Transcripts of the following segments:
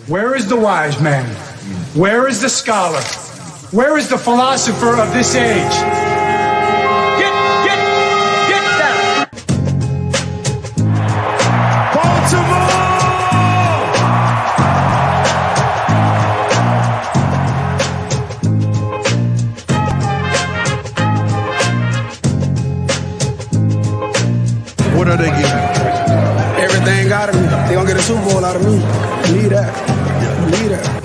Where is the wise man? Where is the scholar? Where is the philosopher of this age? Get down! Baltimore! What are they giving me? Everything out of me. They gonna get a Super Bowl out of me. Believe that. Believe that.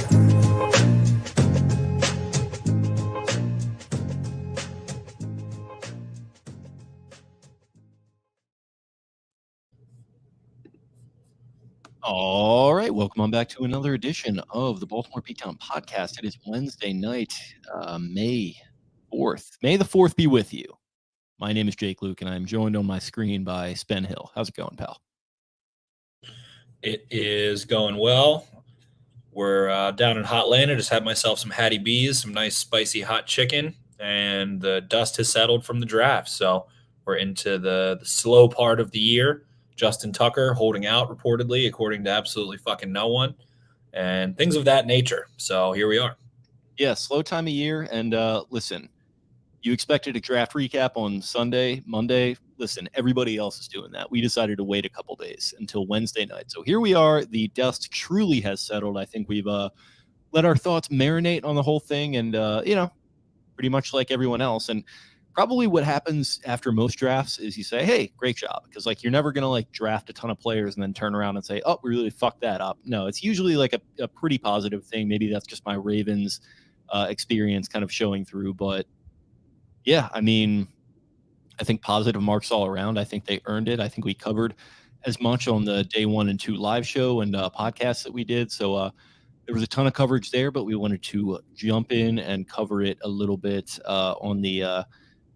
All right, welcome on back to another edition of the Baltimore Beatdown podcast. It is Wednesday night, May 4th. May the 4th be with you. My name is Jake Luke, and I'm joined on my screen by Spen Hill. How's it going, pal? It is going well. We're down in Hotlanta. Just had myself some Hattie B's, some nice spicy hot chicken, and the dust has settled from the draft. So we're into the slow part of the year. Justin Tucker holding out reportedly, according to absolutely fucking no one, and things of that nature. So here we are. Yeah, slow time of year. And listen, you expected a draft recap on Sunday, Monday. Listen, everybody else is doing that. We decided to wait a couple days until Wednesday night. So here we are. The dust truly has settled. I think we've let our thoughts marinate on the whole thing, and pretty much like everyone else. And probably what happens after most drafts is you say, hey, great job. Because you're never going to draft a ton of players and then turn around and say, oh, we really fucked that up. No, it's usually a pretty positive thing. Maybe that's just my Ravens experience kind of showing through. But yeah, I mean, I think positive marks all around. I think they earned it. I think we covered as much on the day 1 and 2 live show and podcasts that we did. So there was a ton of coverage there, but we wanted to jump in and cover it a little bit on the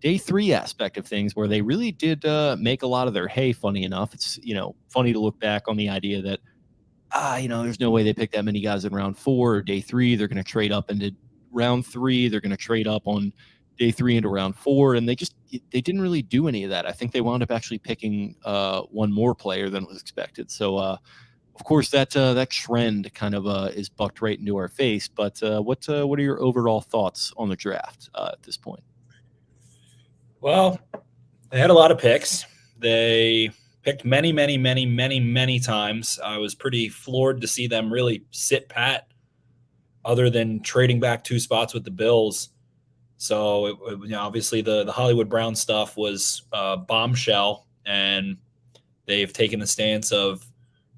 day 3 aspect of things, where they really did make a lot of their hay. Funny enough, it's funny to look back on the idea that there's no way they picked that many guys in round 4 or day 3. They're going to trade up into round 3. They're going to trade up on day 3 into round 4, and they didn't really do any of that. I think they wound up actually picking one more player than was expected. So of course that trend kind of is bucked right into our face. But what are your overall thoughts on the draft at this point? Well, they had a lot of picks. They picked many, many, many, many, many times. I was pretty floored to see them really sit pat, other than trading back 2 spots with the Bills. So obviously the Hollywood Brown stuff was a bombshell, and they've taken the stance of,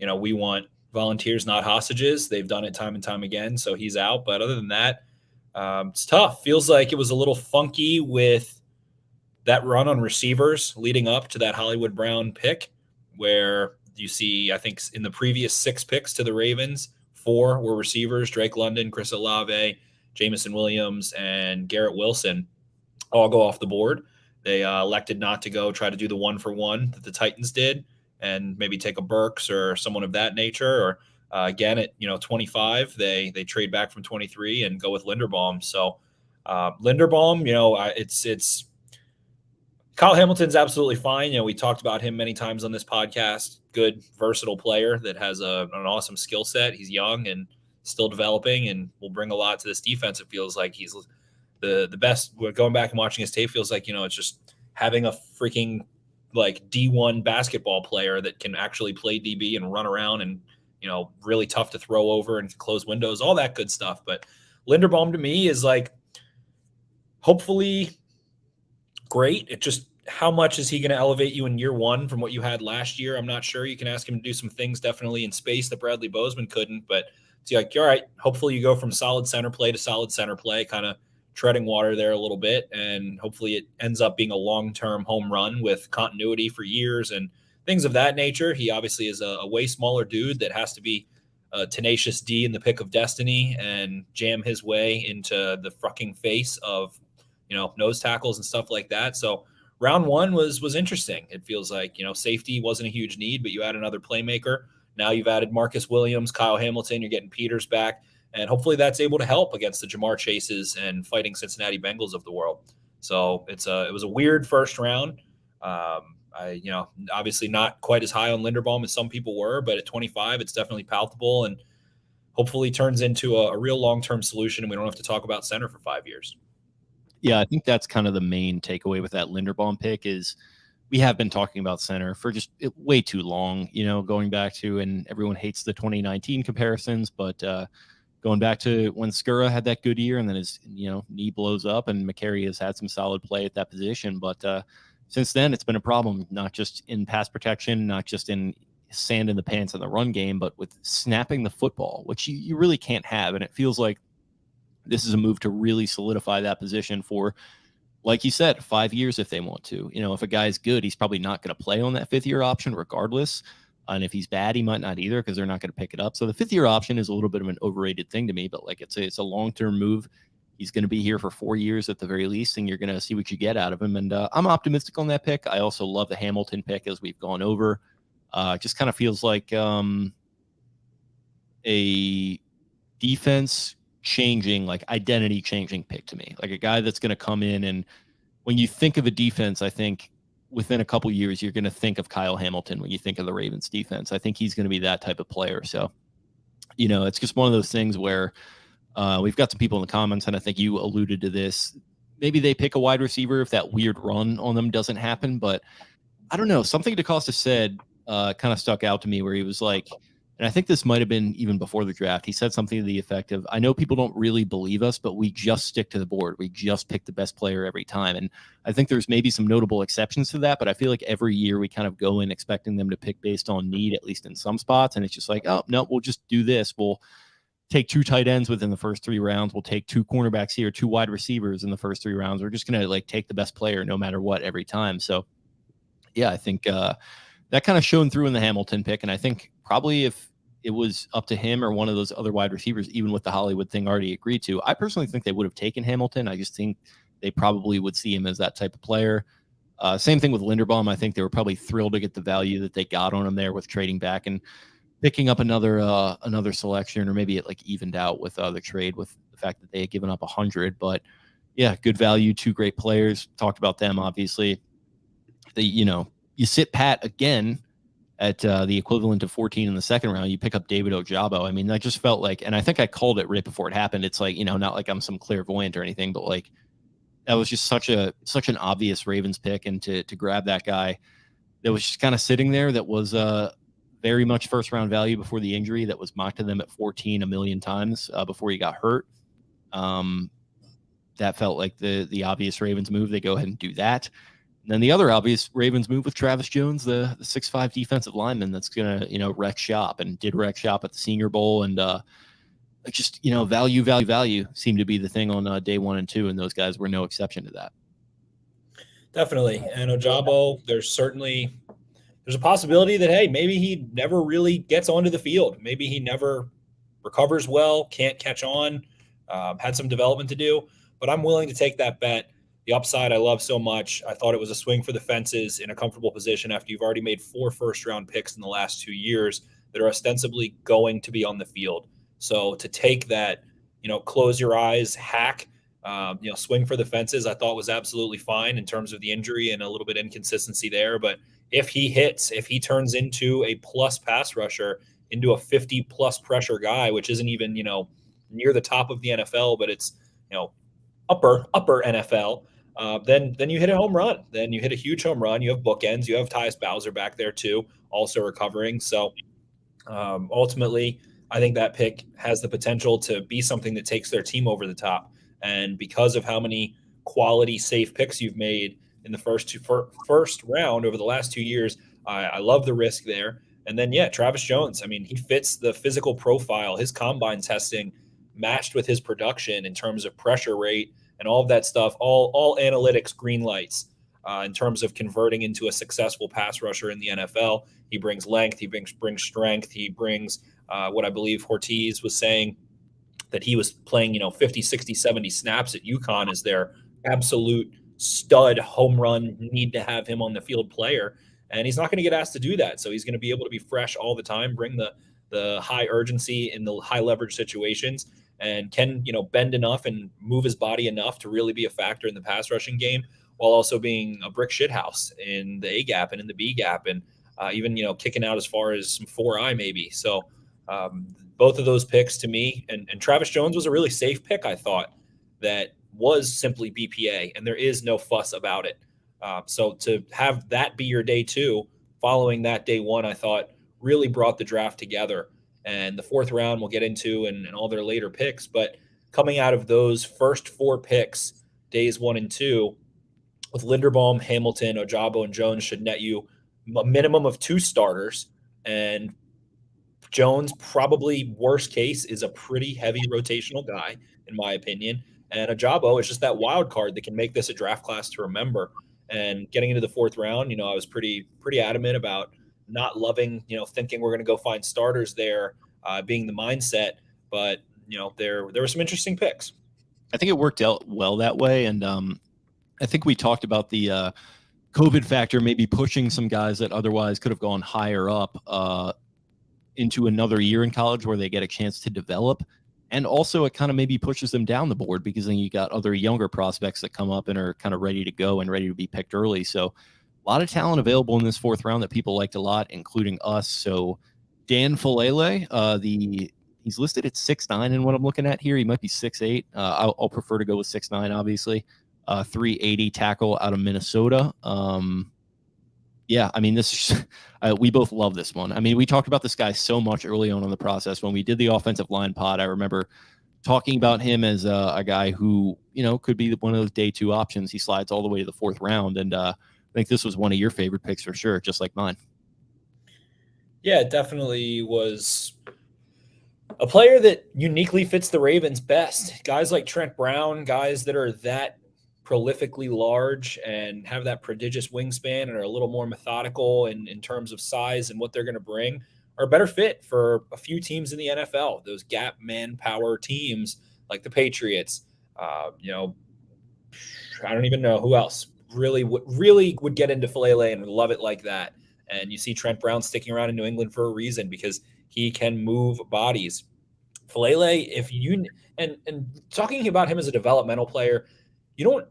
we want volunteers, not hostages. They've done it time and time again. So he's out. But other than that, it's tough. Feels like it was a little funky with that run on receivers leading up to that Hollywood Brown pick, where you see, I think in the previous 6 picks to the Ravens, 4 were receivers: Drake London, Chris Olave, Jamison Williams, and Garrett Wilson all go off the board. They elected not to go try to do the 1-for-1 that the Titans did and maybe take a Burks or someone of that nature. Or again, at 25, they trade back from 23 and go with Linderbaum. So Linderbaum, it's Kyle Hamilton's absolutely fine. We talked about him many times on this podcast. Good, versatile player that has an awesome skill set. He's young and still developing, and will bring a lot to this defense. It feels like he's the best. Going back and watching his tape feels like, it's just having a freaking D1 basketball player that can actually play DB and run around and, really tough to throw over and close windows, all that good stuff. But Linderbaum to me is hopefully great. It just, how much is he going to elevate you in year 1 from what you had last year? I'm not sure. You can ask him to do some things definitely in space that Bradley Bozeman couldn't, but it's all right, hopefully you go from solid center play to solid center play, kind of treading water there a little bit, and hopefully it ends up being a long-term home run with continuity for years and things of that nature. He obviously is a way smaller dude that has to be a tenacious D in the pick of destiny and jam his way into the fucking face of, nose tackles and stuff like that. So round 1 was interesting. It feels like, safety wasn't a huge need, but you add another playmaker. Now you've added Marcus Williams, Kyle Hamilton, you're getting Peters back, and hopefully that's able to help against the Jamar Chases and fighting Cincinnati Bengals of the world. So it was a weird first round. Obviously not quite as high on Linderbaum as some people were, but at 25, it's definitely palpable. And hopefully turns into a real long-term solution, and we don't have to talk about center for 5 years. Yeah, I think that's kind of the main takeaway with that Linderbaum pick is we have been talking about center for just way too long, going back to, and everyone hates the 2019 comparisons, but going back to when Skura had that good year and then his, knee blows up, and McCary has had some solid play at that position. But since then, it's been a problem, not just in pass protection, not just in sand in the pants in the run game, but with snapping the football, which you really can't have. And it feels like this is a move to really solidify that position for, like you said, 5 years if they want to. If a guy's good, he's probably not going to play on that 5th-year option regardless. And if he's bad, he might not either because they're not going to pick it up. So the 5th-year option is a little bit of an overrated thing to me, but like it's a long-term move. He's going to be here for 4 years at the very least, and you're going to see what you get out of him. And I'm optimistic on that pick. I also love the Hamilton pick as we've gone over. Just kind of feels like a defense changing, like identity changing pick to me, like a guy that's going to come in. And when you think of a defense, I think within a couple years, you're going to think of Kyle Hamilton when you think of the Ravens defense. I think he's going to be that type of player. So, it's just one of those things where we've got some people in the comments, and I think you alluded to this. Maybe they pick a wide receiver if that weird run on them doesn't happen, but I don't know. Something DeCosta said kind of stuck out to me where he was like, and I think this might have been even before the draft, he said something to the effect of, I know people don't really believe us, but we just stick to the board. We just pick the best player every time. And I think there's maybe some notable exceptions to that, but I feel like every year we kind of go in expecting them to pick based on need, at least in some spots. And it's just like, oh, no, we'll just do this. We'll take 2 tight ends within the first 3 rounds. We'll take 2 cornerbacks here, 2 wide receivers in the first 3 rounds. We're just going to take the best player no matter what every time. So yeah, I think that kind of shone through in the Hamilton pick. And I think probably if it was up to him or one of those other wide receivers, even with the Hollywood thing already agreed to, I personally think they would have taken Hamilton. I just think they probably would see him as that type of player. Same thing with Linderbaum. I think they were probably thrilled to get the value that they got on him there with trading back and picking up another selection, or maybe it evened out with the trade with the fact that they had given up 100. But yeah, good value, 2 great players. Talked about them, obviously. You sit pat again at the equivalent of 14 in the 2nd round, you pick up David Ojabo. I mean, that just felt like, and I think I called it right before it happened. It's like, not like I'm some clairvoyant or anything, but that was just such an obvious Ravens pick. And to grab that guy that was just kind of sitting there, that was very much 1st round value before the injury, that was mocked to them at 14 a million times before he got hurt. That felt like the obvious Ravens move. They go ahead and do that. And then the other obvious Ravens move with Travis Jones, the 6'5" defensive lineman that's going to, wreck shop, and did wreck shop at the Senior Bowl. And just, value seemed to be the thing on day 1 and 2. And those guys were no exception to that. Definitely. And Ojabo, there's a possibility that, hey, maybe he never really gets onto the field. Maybe he never recovers well, can't catch on, had some development to do. But I'm willing to take that bet. The upside I love so much. I thought it was a swing for the fences in a comfortable position after you've already made 4 first-round picks in the last 2 years that are ostensibly going to be on the field. So to take that, close your eyes, hack, swing for the fences, I thought was absolutely fine in terms of the injury and a little bit inconsistency there. But if he hits, if he turns into a plus pass rusher, into a 50-plus pressure guy, which isn't even, near the top of the NFL, but it's, upper NFL, then you hit a home run. Then you hit a huge home run. You have bookends. You have Tyus Bowser back there too, also recovering. So ultimately, I think that pick has the potential to be something that takes their team over the top. And because of how many quality safe picks you've made in the first round over the last 2 years, I love the risk there. And then, yeah, Travis Jones, I mean, he fits the physical profile. His combine testing matched with his production in terms of pressure rate and all of that stuff, all analytics green lights in terms of converting into a successful pass rusher in the NFL. He brings length, he brings strength, he brings what I believe Ortiz was saying, that he was playing, 50, 60, 70 snaps at UConn as their absolute stud home run, need to have him on the field player. And he's not going to get asked to do that. So he's going to be able to be fresh all the time, bring the high urgency in the high leverage situations, and can, bend enough and move his body enough to really be a factor in the pass rushing game, while also being a brick shithouse in the A gap and in the B gap, and even, kicking out as far as some 4-eye maybe. So Both of those picks to me, and Travis Jones was a really safe pick, I thought, that was simply BPA, and there is no fuss about it. So to have that be your day 2, following that day 1, I thought really brought the draft together. And the 4th round we'll get into and all their later picks. But coming out of those first 4 picks, days 1 and 2, with Linderbaum, Hamilton, Ojabo, and Jones should net you a minimum of 2 starters. And Jones, probably worst case, is a pretty heavy rotational guy, in my opinion. And Ojabo is just that wild card that can make this a draft class to remember. And getting into the 4th round, I was pretty adamant about not loving, thinking we're going to go find starters there, being the mindset. But, there were some interesting picks. I think it worked out well that way. And I think we talked about the COVID factor, maybe pushing some guys that otherwise could have gone higher up into another year in college where they get a chance to develop. And also it kind of maybe pushes them down the board because then you got other younger prospects that come up and are kind of ready to go and ready to be picked early. So a lot of talent available in this 4th round that people liked a lot, including us. So Dan Faalele, he's listed at 6'9" in what I'm looking at here. He might be 6'8". I'll prefer to go with 6'9", obviously. 380 tackle out of Minnesota. Yeah, I mean, this we both love this one. I mean, we talked about this guy so much early on in the process. When we did the offensive line pod, I remember talking about him as a guy who, could be one of those day 2 options. He slides all the way to the 4th round. And I think this was one of your favorite picks for sure, just like mine. Yeah, it definitely was a player that uniquely fits the Ravens best. Guys like Trent Brown, guys that are that prolifically large and have that prodigious wingspan and are a little more methodical in terms of size and what they're going to bring, are a better fit for a few teams in the NFL. Those gap manpower teams like the Patriots, I don't even know who else really would get into Faalele and love it like that. And you see Trent Brown sticking around in New England for a reason, because he can move bodies. Faalele, and talking about him as a developmental player, you don't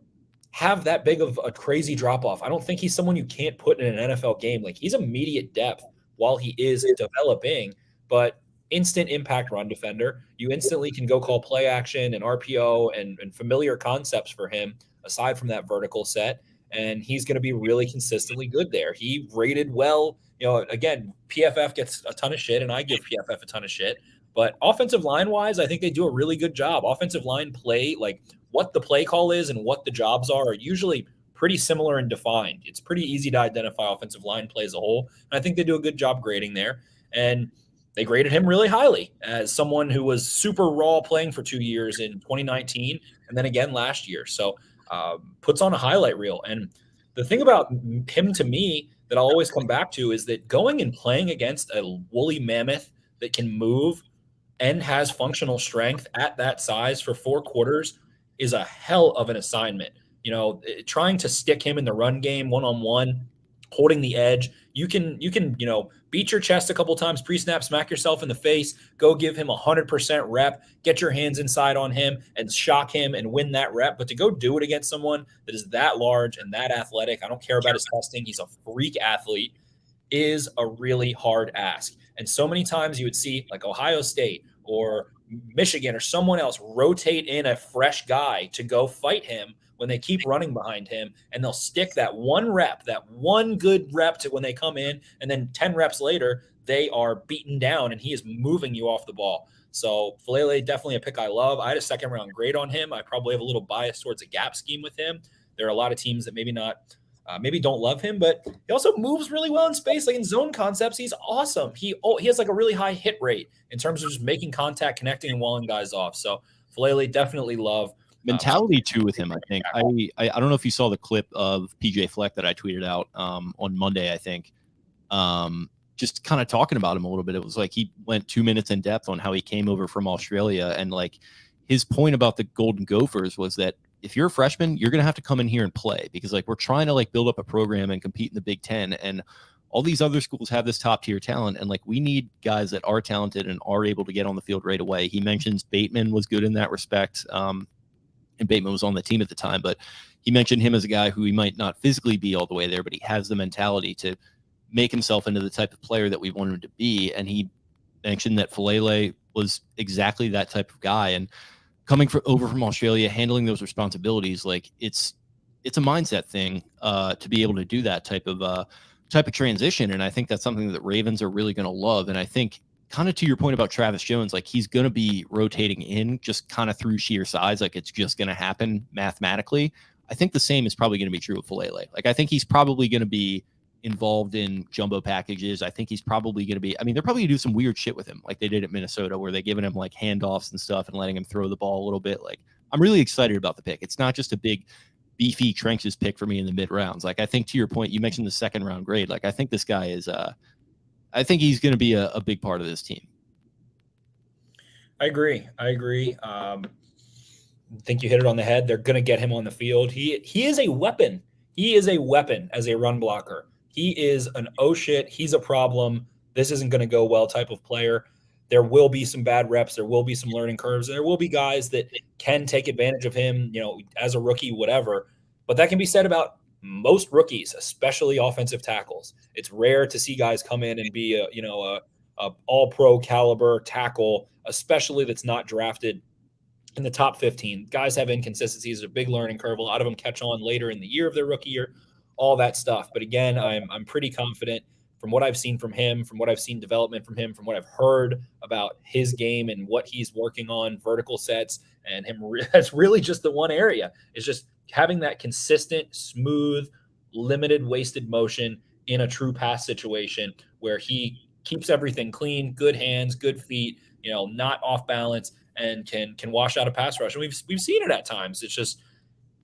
have that big of a crazy drop-off. I don't think he's someone you can't put in an NFL game. Like, he's immediate depth while he is developing, but instant impact run defender. You instantly can go call play action and RPO and familiar concepts for him, aside from that vertical set, and he's going to be really consistently good there. He rated well. Again, PFF gets a ton of shit, and I give PFF a ton of shit. But offensive line-wise, I think they do a really good job. Offensive line play, like what the play call is and what the jobs are usually pretty similar and defined. It's pretty easy to identify offensive line play as a whole. And I think they do a good job grading there. And they graded him really highly as someone who was super raw playing for 2 years in 2019 and then again last year. So puts on a highlight reel. And the thing about him to me that I'll always come back to is that going and playing against a woolly mammoth that can move and has functional strength at that size for 4 quarters is a hell of an assignment. Trying to stick him in the run game one-on-one, holding the edge, you can beat your chest a couple times pre-snap, smack yourself in the face, go give him 100% rep, get your hands inside on him and shock him and win that rep. But to go do it against someone that is that large and that athletic, I don't care about his testing, he's a freak athlete, is a really hard ask. And so many times you would see like Ohio State or Michigan or someone else rotate in a fresh guy to go fight him when they keep running behind him, and they'll stick that one rep, that one good rep to when they come in, and then 10 reps later, they are beaten down and he is moving you off the ball. So Faalele, definitely a pick I love. I had a 2nd round grade on him. I probably have a little bias towards a gap scheme with him. There are a lot of teams that maybe don't love him, but he also moves really well in space. Like in zone concepts, he's awesome. He has like a really high hit rate in terms of just making contact, connecting, and walling guys off. So Faalele, definitely love. Mentality too with him, I think. I don't know if you saw the clip of PJ Fleck that I tweeted out on Monday, I think. Just kind of talking about him a little bit. It was like he went 2 minutes in depth on how he came over from Australia, and like his point about the Golden Gophers was that if you're a freshman, you're going to have to come in here and play, because like we're trying to like build up a program and compete in the Big Ten, and all these other schools have this top tier talent, and like we need guys that are talented and are able to get on the field right away. He mentions Bateman was good in that respect. And Bateman was on the team at the time, but he mentioned him as a guy who he might not physically be all the way there, but he has the mentality to make himself into the type of player that we want him to be. And he mentioned that Faalele was exactly that type of guy, and coming over from Australia, handling those responsibilities, like it's a mindset thing to be able to do that type of transition. And I think that's something that Ravens are really going to love. And I think kind of to your point about Travis Jones, like he's going to be rotating in just kind of through sheer size. Like it's just going to happen mathematically. I think the same is probably going to be true of Faalele. Like I think he's probably going to be involved in jumbo packages. I think he's probably going to be, I mean, they're probably going to do some weird shit with him like they did at Minnesota where they're giving him like handoffs and stuff and letting him throw the ball a little bit. Like I'm really excited about the pick. It's not just a big beefy trenches pick for me in the mid rounds. Like I think to your point, you mentioned the second round grade. Like I think this guy is, I think he's going to be a big part of this team. I agree. I think you hit it on the head. They're going to get him on the field. He is a weapon. He is a weapon as a run blocker. He is an oh shit, he's a problem, this isn't going to go well type of player. There will be some bad reps. There will be some learning curves. There will be guys that can take advantage of him, as a rookie, whatever. But that can be said about most rookies, especially offensive tackles. It's rare to see guys come in and be a all-pro caliber tackle, especially that's not drafted in the top 15. Guys have inconsistencies, a big learning curve. A lot of them catch on later in the year of their rookie year, all that stuff. But again, I'm pretty confident from what I've seen from him, from what I've seen development from him, from what I've heard about his game and what he's working on, vertical sets, and him. That's really just the one area. It's just having that consistent, smooth, limited wasted motion in a true pass situation where he keeps everything clean, good hands, good feet, not off balance, and can wash out a pass rush. And we've seen it at times. It's just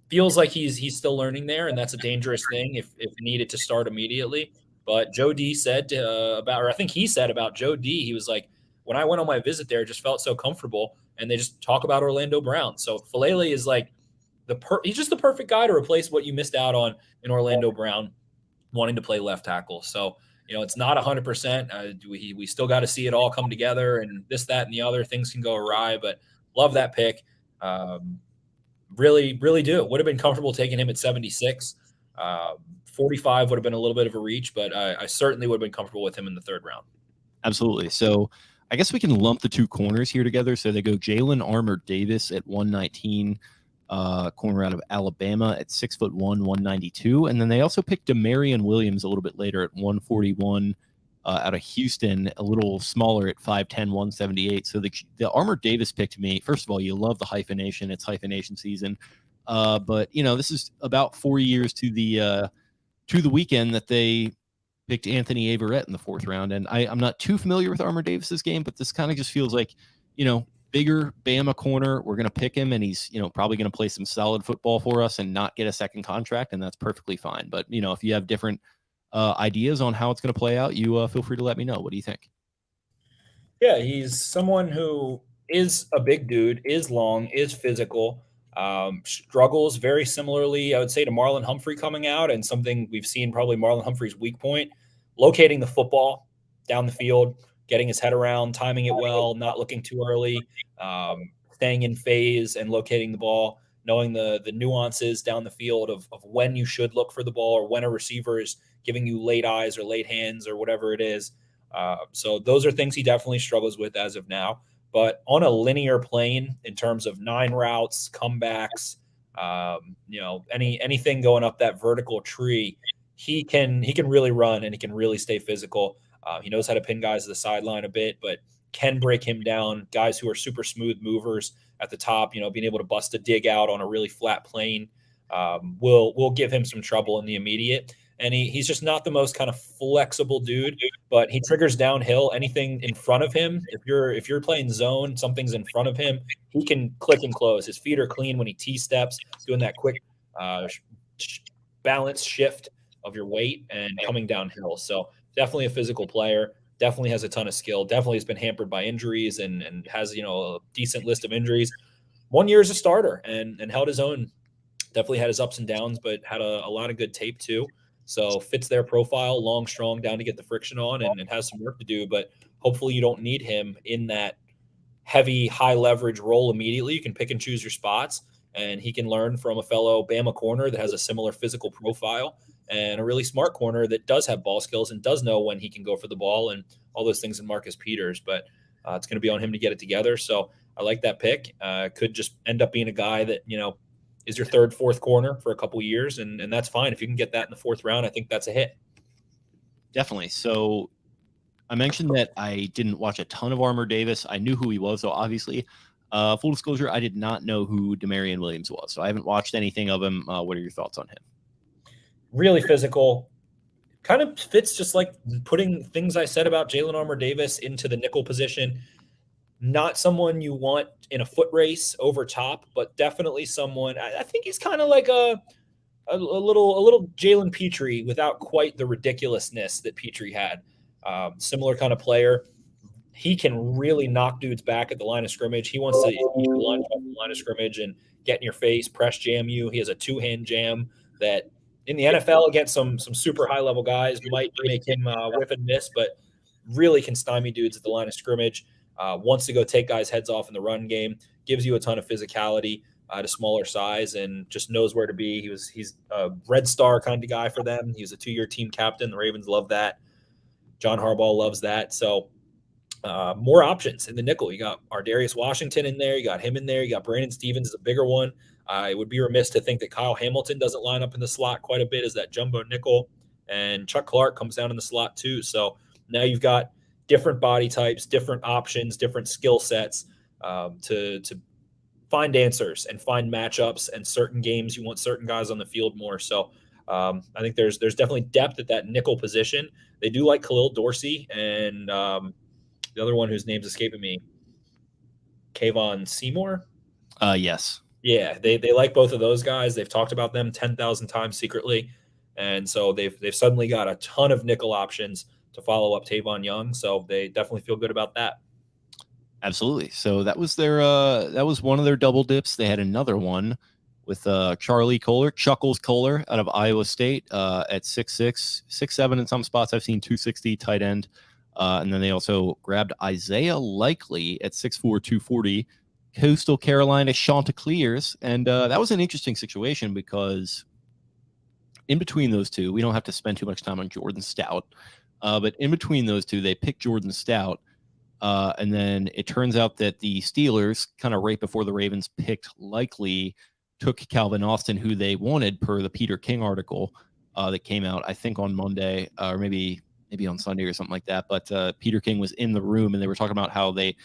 feels like he's still learning there, and that's a dangerous thing if needed to start immediately. But Joe D said I think he said about Joe D, he was like, when I went on my visit there, it just felt so comfortable, and they just talk about Orlando Brown. So Faalele is like he's just the perfect guy to replace what you missed out on in Orlando Brown wanting to play left tackle. So, it's not 100%. We still got to see it all come together, and this, that, and the other things can go awry, but love that pick. Really, really do. Would have been comfortable taking him at 76. 45 would have been a little bit of a reach, but I certainly would have been comfortable with him in the third round. Absolutely. So I guess we can lump the two corners here together. So they go Jalen Armour-Davis at 119, corner out of Alabama at 6'1", 192. And then they also picked Demarion Williams a little bit later at 141 out of Houston, a little smaller at 5'10", 178. So the Armour-Davis pick to me, first of all, you love the hyphenation. It's hyphenation season. But, this is about 4 years to the weekend that they picked Anthony Averett in the fourth round. And I'm not too familiar with Armour-Davis's game, but this kind of just feels like, bigger Bama corner. We're going to pick him, and he's, probably going to play some solid football for us and not get a second contract, and that's perfectly fine. But, if you have different ideas on how it's going to play out, you feel free to let me know. What do you think? Yeah, he's someone who is a big dude, is long, is physical, struggles very similarly, I would say, to Marlon Humphrey coming out, and something we've seen probably Marlon Humphrey's weak point, locating the football down the field, getting his head around, timing it well, not looking too early, staying in phase and locating the ball, knowing the nuances down the field of when you should look for the ball or when a receiver is giving you late eyes or late hands or whatever it is. So those are things he definitely struggles with as of now. But on a linear plane in terms of 9 routes, comebacks, anything going up that vertical tree, he can really run and he can really stay physical. He knows how to pin guys to the sideline a bit, but can break him down. Guys who are super smooth movers at the top, being able to bust a dig out on a really flat plane will give him some trouble in the immediate. And he's just not the most kind of flexible dude, but he triggers downhill. Anything in front of him, if you're playing zone, something's in front of him, he can click and close. His feet are clean when he T-steps, doing that quick balance shift of your weight and coming downhill. So definitely a physical player, definitely has a ton of skill, definitely has been hampered by injuries and has, a decent list of injuries. 1 year as a starter and held his own, definitely had his ups and downs, but had a lot of good tape too. So fits their profile, long, strong, down to get the friction on and has some work to do. But hopefully you don't need him in that heavy, high leverage role immediately. You can pick and choose your spots, and he can learn from a fellow Bama corner that has a similar physical profile and a really smart corner that does have ball skills and does know when he can go for the ball and all those things in Marcus Peters, but it's going to be on him to get it together. So I like that pick. Could just end up being a guy that, is your third, fourth corner for a couple of years. And that's fine. If you can get that in the fourth round, I think that's a hit. Definitely. So I mentioned that I didn't watch a ton of Armour Davis. I knew who he was, though, obviously. Full disclosure, I did not know who Demarion Williams was, so I haven't watched anything of him. What are your thoughts on him? Really physical. Kind of fits just like putting things I said about Jalen Armour Davis into the nickel position. Not someone you want in a foot race over top, but definitely someone. I think he's kind of like a little Jalen Petrie without quite the ridiculousness that Petrie had. Similar kind of player. He can really knock dudes back at the line of scrimmage. He wants to eat the line of scrimmage and get in your face, press jam you. He has a two-hand jam that in the NFL against some super high-level guys might make him whiff and miss, but really can stymie dudes at the line of scrimmage. Wants to go take guys' heads off in the run game, gives you a ton of physicality at a smaller size, and just knows where to be. He's a red star kind of guy for them. He was a 2-year team captain. The Ravens love that. John Harbaugh loves that. So more options in the nickel. You got Ardarius Washington in there. You got him in there. You got Brandon Stevens is a bigger one. I would be remiss to think that Kyle Hamilton doesn't line up in the slot quite a bit as that jumbo nickel. And Chuck Clark comes down in the slot too. So now you've got different body types, different options, different skill sets to find answers and find matchups. And certain games you want certain guys on the field more. So I think there's definitely depth at that nickel position. They do like Khalil Dorsey and the other one whose name's escaping me, Kayvon Seymour. Yes. Yeah, they like both of those guys. They've talked about them 10,000 times secretly, and so they've suddenly got a ton of nickel options to follow up Tavon Young. So they definitely feel good about that. Absolutely. So that was one of their double dips. They had another one with Charlie Kohler, Chuckles Kohler out of Iowa State at 6'6", 6'7" in some spots. I've seen 260 tight end. And then they also grabbed Isaiah Likely at 6'4", 240, Coastal Carolina Chanticleers. And that was an interesting situation because in between those two, we don't have to spend too much time on Jordan Stout. But in between those two, they picked Jordan Stout. And then it turns out that the Steelers, kind of right before the Ravens picked Likely, took Calvin Austin, who they wanted per the Peter King article that came out, I think, on Monday or maybe on Sunday or something like that. But Peter King was in the room and they were talking about how they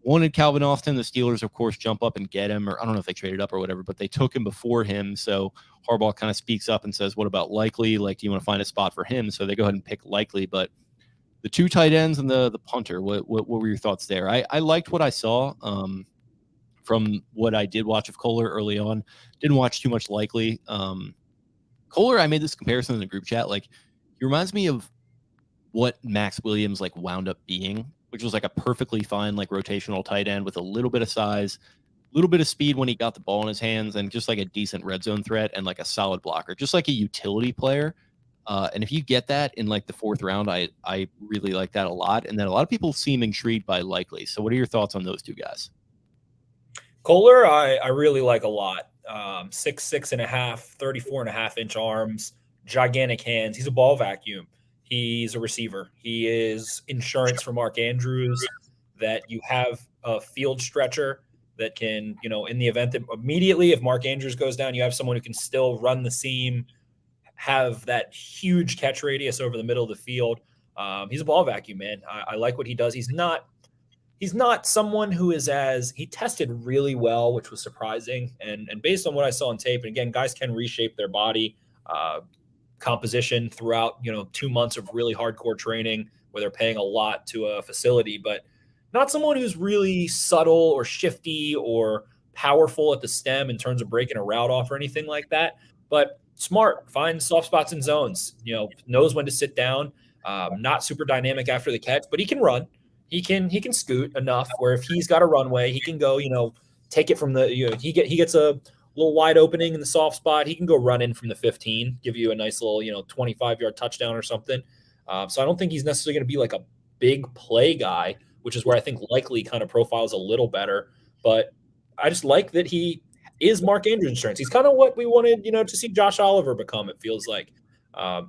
wanted Calvin Austin. The Steelers, of course, jump up and get him, or I don't know if they traded up or whatever, but they took him before him. So Harbaugh kind of speaks up and says, what about Likely? Like, do you want to find a spot for him? So they go ahead and pick Likely. But the two tight ends and the punter, what were your thoughts there? I liked what I saw from what I did watch of Kohler early on. Didn't watch too much Likely. Kohler, I made this comparison in the group chat. Like, he reminds me of what Max Williams like wound up being, which was like a perfectly fine like rotational tight end with a little bit of size, a little bit of speed when he got the ball in his hands, and just like a decent red zone threat and like a solid blocker, just like a utility player. And if you get that in like the fourth round, I really like that a lot. And then a lot of people seem intrigued by Likely. So what are your thoughts on those two guys? Kohler, I really like a lot. 6'6.5", 34.5-inch arms, gigantic hands. He's a ball vacuum. He's a receiver. He is insurance for Mark Andrews, that you have a field stretcher that can, in the event that immediately if Mark Andrews goes down, you have someone who can still run the seam, have that huge catch radius over the middle of the field. He's a ball vacuum, man. I like what he does. He's not someone who is he tested really well, which was surprising. And based on what I saw on tape, and again, guys can reshape their body composition throughout, 2 months of really hardcore training where they're paying a lot to a facility, but not someone who's really subtle or shifty or powerful at the stem in terms of breaking a route off or anything like that, but smart, finds soft spots and zones, knows when to sit down, not super dynamic after the catch, but he can run. He can scoot enough where if he's got a runway, he can go, take it from the, he gets a little wide opening in the soft spot. He can go run in from the 15, give you a nice little, 25-yard touchdown or something. So I don't think he's necessarily going to be like a big play guy, which is where I think Likely kind of profiles a little better. But I just like that he is Mark Andrews insurance. He's kind of what we wanted, to see Josh Oliver become, it feels like.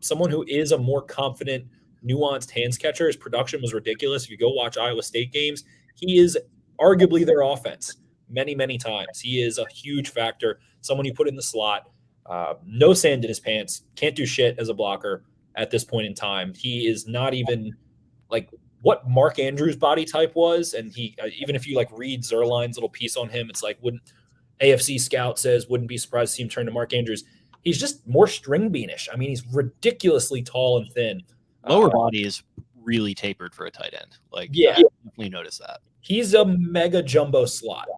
Someone who is a more confident nuanced hands catcher. His production was ridiculous. If you go watch Iowa State games, he is arguably their offense many, many times. He is a huge factor, someone you put in the slot. No sand in his pants, can't do shit as a blocker at this point in time. He is not even like what Mark Andrews' body type was. And he, even if you like read Zerline's little piece on him, it's like, wouldn't AFC Scout says, wouldn't be surprised to see him turn to Mark Andrews. He's just more string beanish. I mean, he's ridiculously tall and thin. Lower body is really tapered for a tight end. Like, yeah, I definitely notice that. He's a mega jumbo slot,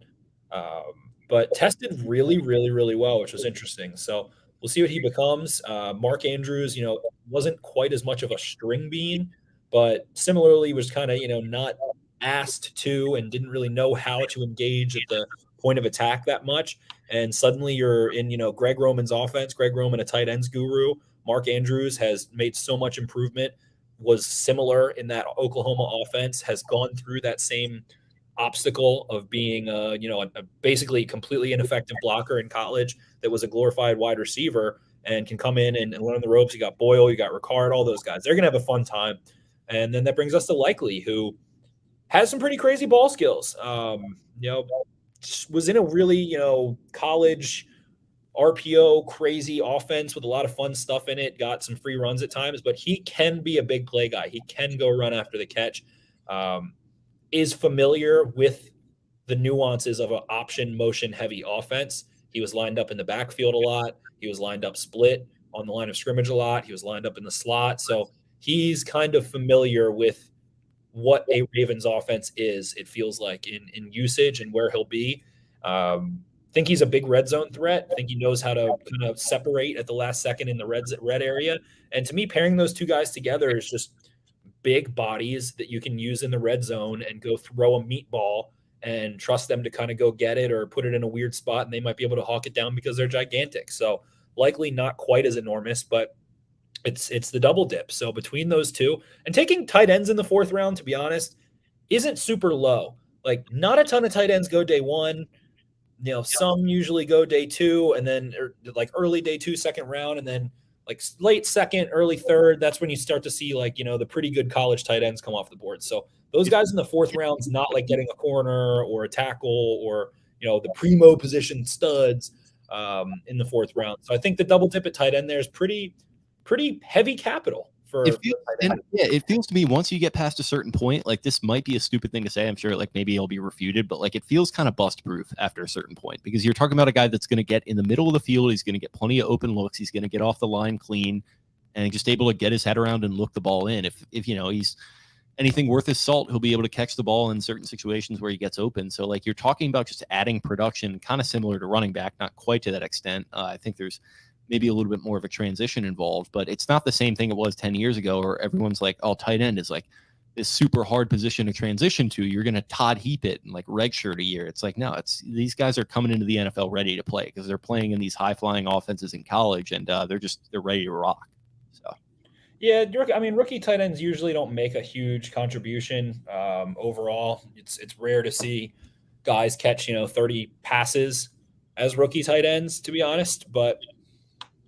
but tested really, really, really well, which was interesting. So we'll see what he becomes. Mark Andrews, wasn't quite as much of a string bean, but similarly was kind of, not asked to and didn't really know how to engage at the point of attack that much. And suddenly you're in, Greg Roman's offense. Greg Roman, a tight ends guru. Mark Andrews has made so much improvement, was similar in that Oklahoma offense, has gone through that same obstacle of being a basically completely ineffective blocker in college that was a glorified wide receiver and can come in and learn the ropes. You got Boyle, you got Ricard, all those guys. They're going to have a fun time. And then that brings us to Likely, who has some pretty crazy ball skills. Was in a really, college RPO crazy offense with a lot of fun stuff in it, got some free runs at times, but he can be a big play guy. He can go run after the catch. Is familiar with the nuances of an option motion heavy offense. He was lined up in the backfield a lot. He was lined up split on the line of scrimmage a lot. He was lined up in the slot. So he's kind of familiar with what a Ravens offense is, it feels like, in usage and where he'll be. Think he's a big red zone threat. Think he knows how to kind of separate at the last second in the red area. And to me, pairing those two guys together is just big bodies that you can use in the red zone and go throw a meatball and trust them to kind of go get it or put it in a weird spot, and they might be able to hawk it down because they're gigantic. So likely not quite as enormous, but it's the double dip. So between those two, and taking tight ends in the 4th round, to be honest, isn't super low. Like, not a ton of tight ends go day 1. Some usually go day 2, and then like early day 2, 2nd round, and then like late 2nd, early 3rd. That's when you start to see the pretty good college tight ends come off the board. So those guys in the 4th round is not like getting a corner or a tackle or the primo position studs in the 4th round. So I think the double dip at tight end there is pretty heavy capital. It feels to me, once you get past a certain point, like, this might be a stupid thing to say. I'm sure maybe it'll be refuted, but like, it feels kind of bust proof after a certain point, because you're talking about a guy that's going to get in the middle of the field. He's going to get plenty of open looks. He's going to get off the line clean and just able to get his head around and look the ball in. If he's anything worth his salt, he'll be able to catch the ball in certain situations where he gets open. So like, you're talking about just adding production, kind of similar to running back, not quite to that extent. I think there's maybe a little bit more of a transition involved, but it's not the same thing it was 10 years ago, where everyone's like, oh, tight end is like this super hard position to transition to. You're going to Todd Heap it and like redshirt a year. It's like, no, these guys are coming into the NFL ready to play because they're playing in these high flying offenses in college, and they're ready to rock. So, yeah, rookie tight ends usually don't make a huge contribution overall. It's rare to see guys catch 30 passes as rookie tight ends, to be honest, but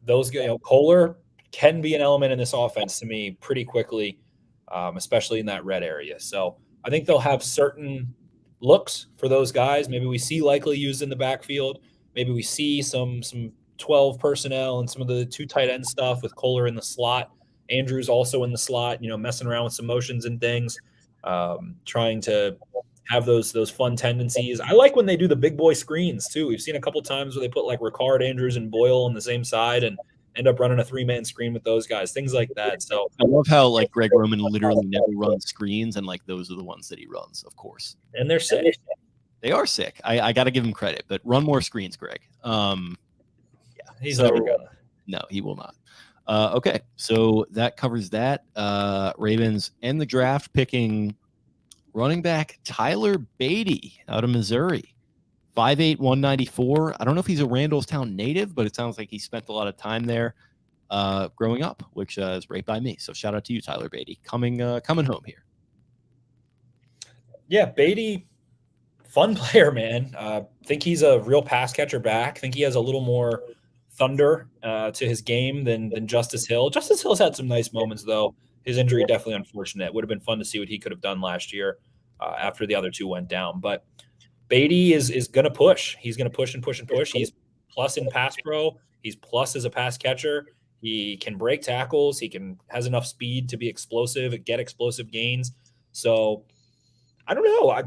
those, Kohler can be an element in this offense to me pretty quickly, especially in that red area. So I think they'll have certain looks for those guys. Maybe we see Likely used in the backfield. Maybe we see some 12 personnel and some of the 2 tight end stuff with Kohler in the slot. Andrews also in the slot, messing around with some motions and things, trying to have those fun tendencies. I like when they do the big boy screens too. We've seen a couple times where they put like Ricard, Andrews, and Boyle on the same side and end up running a 3-man screen with those guys, things like that. So I love how like Greg Roman literally never runs screens, and like those are the ones that he runs, of course. And they're sick. They are sick. I got to give him credit, but run more screens, Greg. He's never gonna. No, he will not. Okay, so that covers that. Ravens end the draft picking running back Tyler Beatty out of Missouri, 5'8", 194. I don't know if he's a Randallstown native, but it sounds like he spent a lot of time there growing up, which is right by me. So shout out to you, Tyler Beatty, coming home here. Yeah, Beatty, fun player, man. Think he's a real pass catcher back. Think he has a little more thunder to his game than Justice Hill. Justice Hill's had some nice moments, though. his injury definitely unfortunate. Would have been fun to see what he could have done last year after the other two went down. But Beatty is going to push. He's going to push and push and push. He's plus in pass pro. He's plus as a pass catcher. He can break tackles. He has enough speed to be explosive and get explosive gains. So I don't know.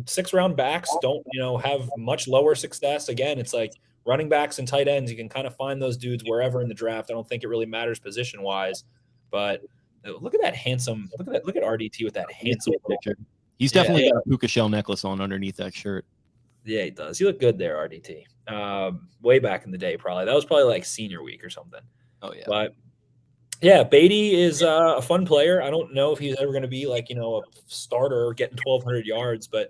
6th-round backs don't, have much lower success. Again, it's like running backs and tight ends. You can kind of find those dudes wherever in the draft. I don't think it really matters position wise, but look at that handsome. Look at RDT with that handsome picture. He's definitely got a puka shell necklace on underneath that shirt. Yeah, he does. You look good there, RDT. Way back in the day, probably. That was probably like senior week or something. Oh, yeah. But, yeah, Beatty is a fun player. I don't know if he's ever going to be like, a starter getting 1,200 yards, but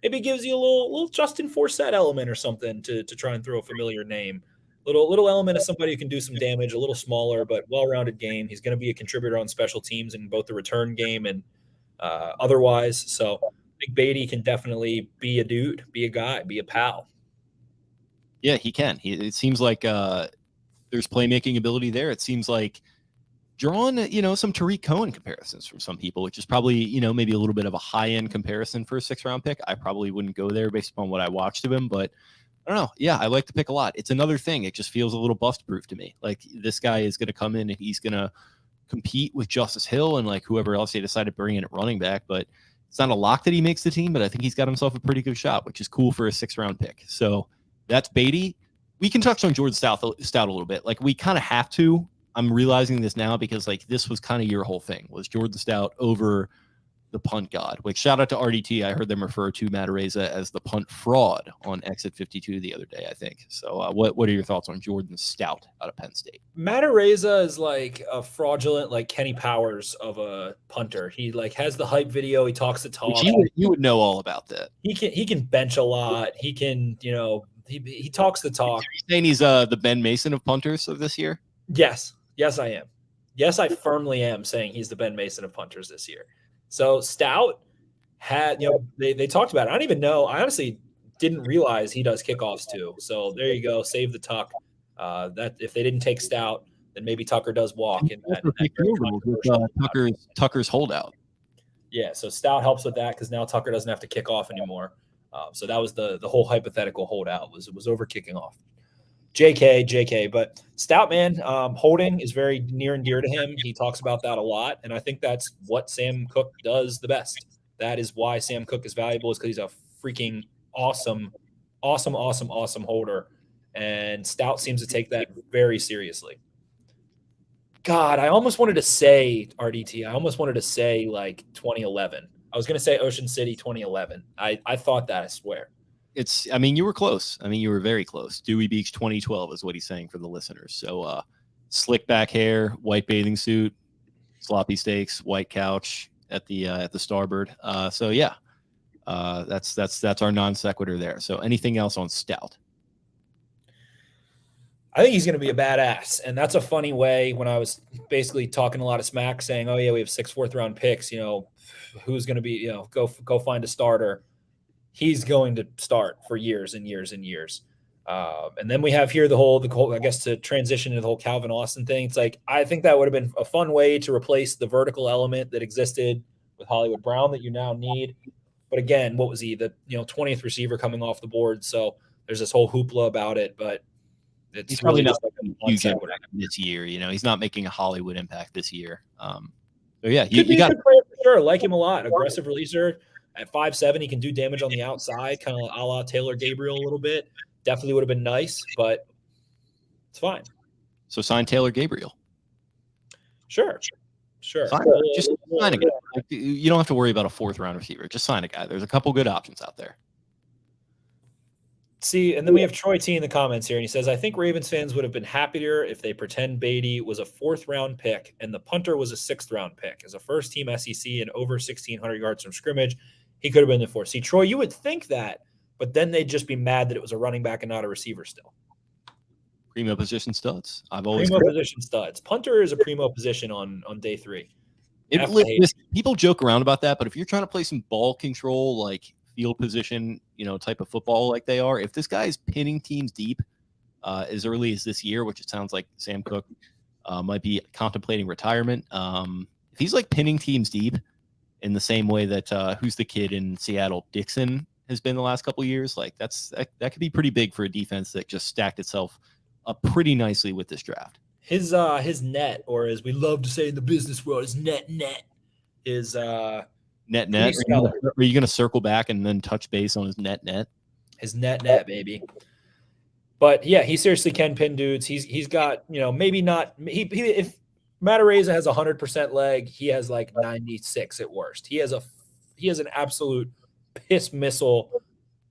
maybe it gives you a little Justin Forsett element or something to try and throw a familiar name. Little element of somebody who can do some damage, a little smaller but well-rounded game. He's going to be a contributor on special teams in both the return game and otherwise. So I think Beatty can definitely be a dude, be a guy, be a pal. Yeah, he can. It seems like there's playmaking ability there. It seems like drawing, some Tariq Cohen comparisons from some people, which is probably, maybe a little bit of a high-end comparison for a 6th-round pick. I probably wouldn't go there based upon what I watched of him, but I don't know. Yeah, I like the pick a lot. It's another thing. It just feels a little bust-proof to me. Like, this guy is going to come in and he's going to compete with Justice Hill and, like, whoever else they decided to bring in at running back, but it's not a lock that he makes the team, but I think he's got himself a pretty good shot, which is cool for a 6th-round pick. So that's Beatty. We can touch on Jordan Stout a little bit. Like, we kind of have to. I'm realizing this now because, like, this was kind of your whole thing, was Jordan Stout over the punt god. Which, shout out to RDT. I heard them refer to Matareza as the punt fraud on Exit 52 the other day, I think. So what are your thoughts on Jordan Stout out of Penn State? Matareza is like a fraudulent, like Kenny Powers of a punter. He like has the hype video. He talks the talk. You would know all about that. He can bench a lot. He can, he talks the talk. Are you saying he's the Ben Mason of punters of this year? Yes, I am. Yes, I firmly am saying he's the Ben Mason of punters this year. So Stout had, they talked about it. I don't even know. I honestly didn't realize he does kickoffs too. So there you go. Save the tuck. That if they didn't take Stout, then maybe Tucker does walk. Tucker's holdout. Yeah, so Stout helps with that because now Tucker doesn't have to kick off anymore. So that was the whole hypothetical holdout was over kicking off. JK, but Stout, man, holding is very near and dear to him. He talks about that a lot, and I think that's what Sam Cook does the best. That is why Sam Cook is valuable, is because he's a freaking awesome holder, and Stout seems to take that very seriously. God, I almost wanted to say RDT. I almost wanted to say like 2011. I was going to say Ocean City 2011. I thought that, I swear. You were close. You were very close. Dewey Beach 2012 is what he's saying for the listeners. So slick back hair, white bathing suit, sloppy steaks, white couch at the starboard. That's our non sequitur there. So anything else on Stout? I think he's going to be a badass. And that's a funny way when I was basically talking a lot of smack saying, oh yeah, we have 6 4th-round picks, who's going to be, go find a starter. He's going to start for years and years and years. And then we have here the whole, I guess, to transition to the whole Calvin Austin thing. It's like, I think that would have been a fun way to replace the vertical element that existed with Hollywood Brown that you now need. But again, what was he, the 20th receiver coming off the board? So there's this whole hoopla about it, but he's probably not making a huge impact this year. He's not making a Hollywood impact this year. So yeah, you got for sure. Like him a lot. Aggressive releaser. At 5'7", he can do damage on the outside, kind of a la Taylor Gabriel a little bit. Definitely would have been nice, but it's fine. So sign Taylor Gabriel. Sure. Just sign a guy. You don't have to worry about a 4th-round receiver. Just sign a guy. There's a couple good options out there. See, and then we have Troy T in the comments here, and he says, I think Ravens fans would have been happier if they pretend Beatty was a 4th-round pick and the punter was a 6th-round pick. As a first-team SEC and over 1,600 yards from scrimmage, he could have been the 4th. See, Troy, you would think that, but then they'd just be mad that it was a running back and not a receiver still. Primo position studs. Primo position studs. Punter is a primo position on day 3. People joke around about that, but if you're trying to play some ball control, like field position, type of football like they are, if this guy is pinning teams deep as early as this year, which it sounds like Sam Cook might be contemplating retirement. If he's like pinning teams deep in the same way that who's the kid in Seattle, Dixon, has been the last couple of years, like that could be pretty big for a defense that just stacked itself up pretty nicely with this draft. His net, or as we love to say in the business world, his net is net. Are you going to circle back and then touch base on his net? His net, baby. But yeah, he seriously can pin dudes. He's got, maybe not. If Matareza has 100% leg, he has like 96 at worst. He has an absolute piss missile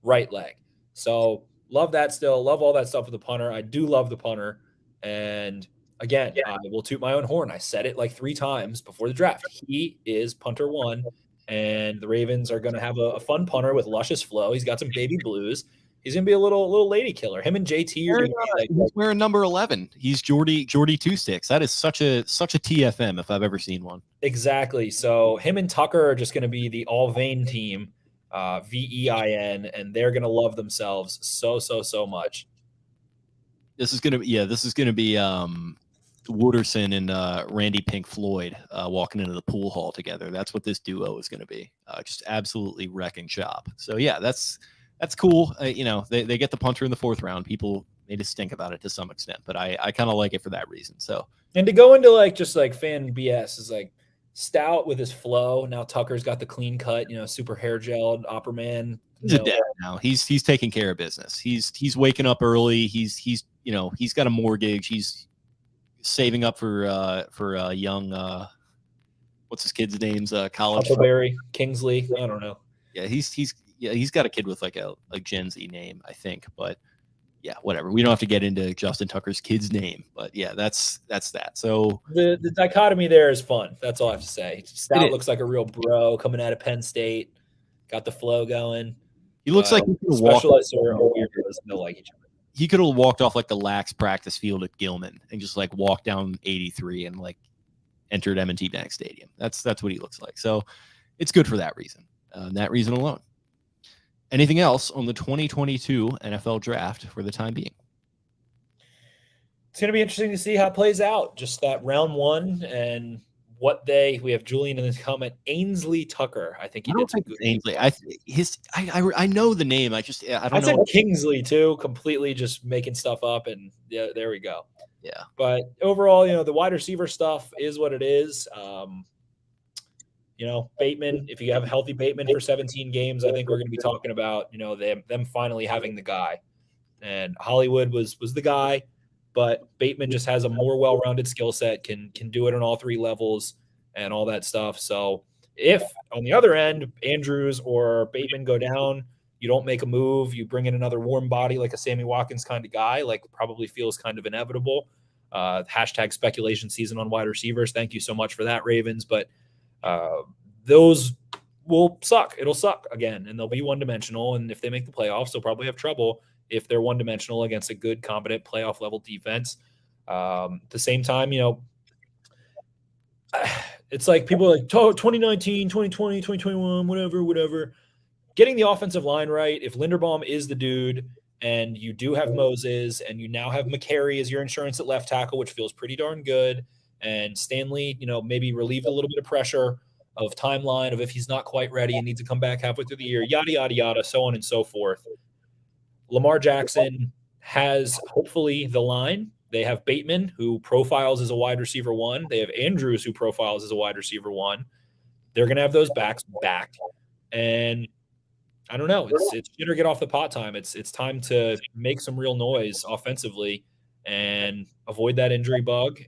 right leg. So love that still. Love all that stuff with the punter. I do love the punter. And again, I will toot my own horn. I said it like 3 times before the draft. He is punter 1, and the Ravens are going to have a fun punter with luscious flow. He's got some baby blues. He's going to be a little lady killer. Him and JT are going to be like, he's wearing number 11. He's Jordy 2-6. That is such a TFM if I've ever seen one. Exactly. So him and Tucker are just going to be the all vein team, VEIN, and they're going to love themselves so much. This is going to be Wooderson and Randy Pink Floyd walking into the pool hall together. That's what this duo is going to be. Just absolutely wrecking shop. So yeah, that's cool. They get the punter in the 4th round. People may just stink about it to some extent, but I kind of like it for that reason. So, and to go into just fan BS is like Stout with his flow. Now Tucker's got the clean cut, super hair gelled Opperman. He's a dad now. He's taking care of business. He's waking up early. He's got a mortgage. He's saving up for a young what's his kid's name's college. Huckleberry, Kingsley. I don't know. Yeah, he's got a kid with like a Gen Z name, I think. But yeah, whatever. We don't have to get into Justin Tucker's kid's name, but yeah, that's that. So the dichotomy there is fun. That's all I have to say. Stout looks like a real bro coming out of Penn State. Got the flow going. He looks like he specialists are weirdos. They like each other. He could have walked off like the lax practice field at Gilman and just like walked down 83 and like entered M&T Bank Stadium. That's what he looks like. So it's good for that reason. That reason alone. Anything else on the 2022 NFL draft for the time being? It's going to be interesting to see how it plays out. Just that round 1 and we have Julian in his comment, Ainsley Tucker. I think he did some good. Ainsley. I know the name. I don't know. I said Kingsley too, completely just making stuff up, and yeah, there we go. Yeah. But overall, the wide receiver stuff is what it is. Bateman, if you have a healthy Bateman for 17 games, I think we're going to be talking about, them finally having the guy. And Hollywood was the guy, but Bateman just has a more well-rounded skill set, can do it on all 3 levels and all that stuff. So if on the other end, Andrews or Bateman go down, you don't make a move, you bring in another warm body like a Sammy Watkins kind of guy, like probably feels kind of inevitable. Hashtag speculation season on wide receivers. Thank you so much for that, Ravens. But those will suck. It'll suck again, and they'll be one-dimensional. And if they make the playoffs, they'll probably have trouble if they're one-dimensional against a good, competent playoff-level defense. At the same time, it's like people are like 2019, 2020, 2021, whatever. Getting the offensive line right, if Linderbaum is the dude and you do have Moses and you now have McCary as your insurance at left tackle, which feels pretty darn good, and Stanley, maybe relieved a little bit of pressure of timeline of if he's not quite ready and needs to come back halfway through the year, yada, yada, yada, so on and so forth. Lamar Jackson has hopefully the line. They have Bateman, who profiles as a wide receiver 1. They have Andrews, who profiles as a wide receiver 1. They're going to have those backs back. And I don't know. It's shit or get off the pot time. It's time to make some real noise offensively and avoid that injury bug.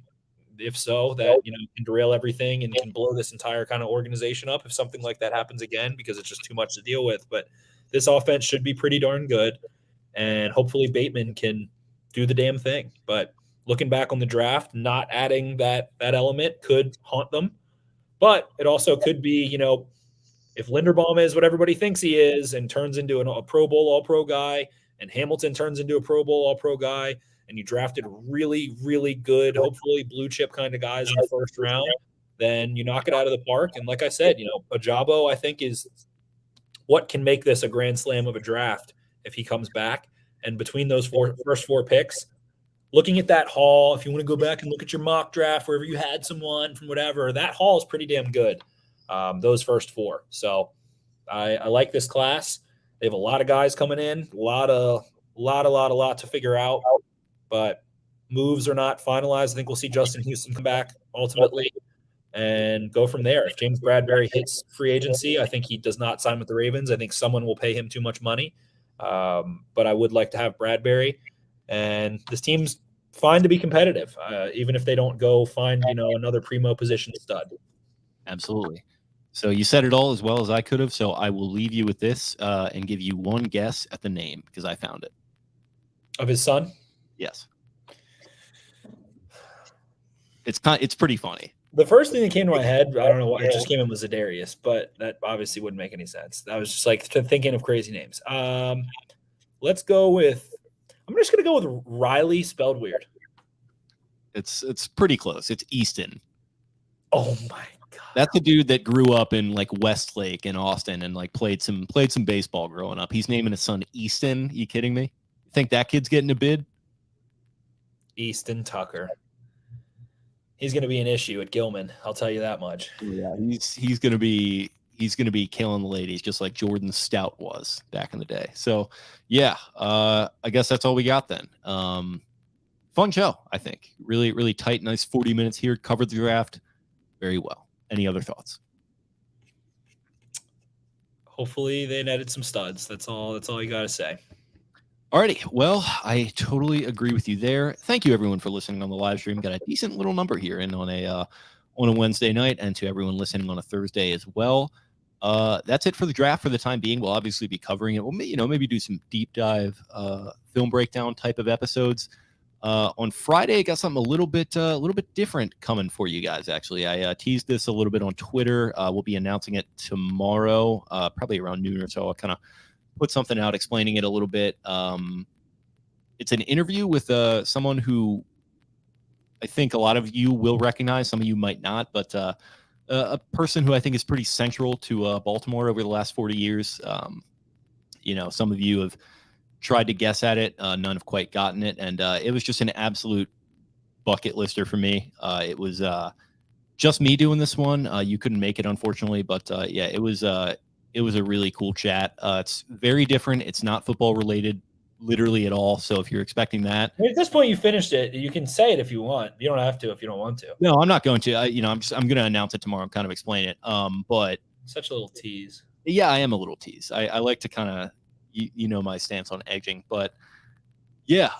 If so, that can derail everything and can blow this entire kind of organization up if something like that happens again, because it's just too much to deal with. But this offense should be pretty darn good, and hopefully Bateman can do the damn thing. But looking back on the draft, not adding that element could haunt them. But it also could be, if Linderbaum is what everybody thinks he is and turns into a Pro Bowl All-Pro guy, and Hamilton turns into a Pro Bowl All-Pro guy, and you drafted really, really good, hopefully blue chip kind of guys in the first round, then you knock it out of the park. And like I said, Ajabo, I think, is what can make this a grand slam of a draft if he comes back. And between those first four picks, looking at that haul, if you want to go back and look at your mock draft, wherever you had someone from whatever, that haul is pretty damn good. Those first 4. So I like this class. They have a lot of guys coming in, a lot to figure out, but moves are not finalized. I think we'll see Justin Houston come back ultimately and go from there. If James Bradbury hits free agency, I think he does not sign with the Ravens. I think someone will pay him too much money. But I would like to have Bradbury, and this team's fine to be competitive, even if they don't go find, another primo position stud. Absolutely. So you said it all as well as I could have. So I will leave you with this and give you one guess at the name because I found it. Of his son? Yes. It's pretty funny. The first thing that came to my head, I don't know what, it just came in was Zadarius, but that obviously wouldn't make any sense. I was just like thinking of crazy names. Let's go with, I'm just going to go with Riley spelled weird. It's pretty close. It's Easton. Oh my God. That's the dude that grew up in like Westlake in Austin and like played some baseball growing up. He's naming his son Easton. You kidding me? Think that kid's getting a bid? Easton Tucker. He's going to be an issue at Gilman. I'll tell you that much. Yeah, he's going to be killing the ladies just like Jordan Stout was back in the day. So yeah, I guess that's all we got then. Fun show, I think. Really, really tight, nice 40 minutes here. Covered the draft very well. Any other thoughts? Hopefully they netted some studs. That's all you got to say. Alrighty, well, I totally agree with you there. Thank you, everyone, for listening on the live stream. Got a decent little number here in on a Wednesday night, and to everyone listening on a Thursday as well. That's it for the draft for the time being. We'll obviously be covering it. We'll maybe do some deep dive film breakdown type of episodes. On Friday, I got something a little bit different coming for you guys. Actually, I teased this a little bit on Twitter. We'll be announcing it tomorrow, probably around noon or so. I'll kind of put something out explaining it a little bit. It's an interview with someone who I think a lot of you will recognize. Some of you might not, but a person who I think is pretty central to Baltimore over the last 40 years. Some of you have tried to guess at it. None have quite gotten it. And it was just an absolute bucket lister for me. It was just me doing this one. You couldn't make it, unfortunately. But yeah, it was a really cool chat. It's very different. It's not football related literally at all. So if you're expecting that. At this point, you finished it. You can say it if you want. You don't have to if you don't want to. No, I'm not going to. I'm going to announce it tomorrow and kind of explain it. But such a little tease. Yeah, I am a little tease. I like to kind of, my stance on edging, but yeah,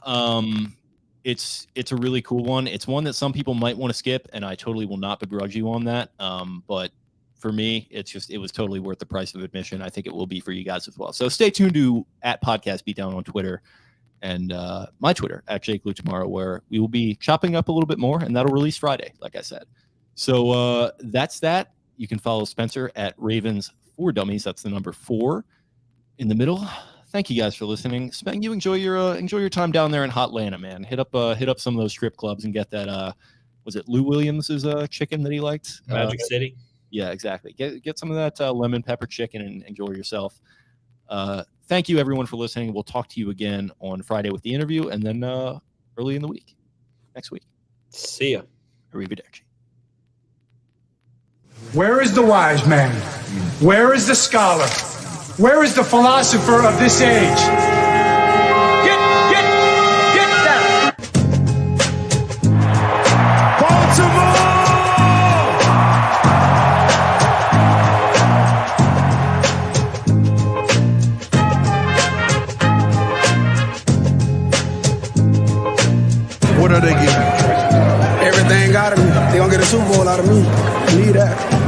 it's a really cool one. It's one that some people might want to skip, and I totally will not begrudge you on that. But for me, it was totally worth the price of admission. I think it will be for you guys as well. So stay tuned to @Podcast Beatdown on Twitter and my Twitter @JakeLou tomorrow, where we will be chopping up a little bit more, and that'll release Friday, like I said. So that's that. You can follow Spencer @Ravens4Dummies. That's the number 4 in the middle. Thank you guys for listening. You enjoy your time down there in Hot Atlanta, man. Hit up some of those strip clubs and get that. Was it Lou Williams's chicken that he liked? Magic City. Yeah, exactly. Get some of that lemon pepper chicken and enjoy yourself. Thank you, everyone, for listening. We'll talk to you again on Friday with the interview, and then early in the week, next week. See ya. Arrivederci. Where is the wise man? Where is the scholar? Where is the philosopher of this age? Get down! Baltimore! What are they giving? Everything out of me. They gonna get a Super Bowl out of me. Need that.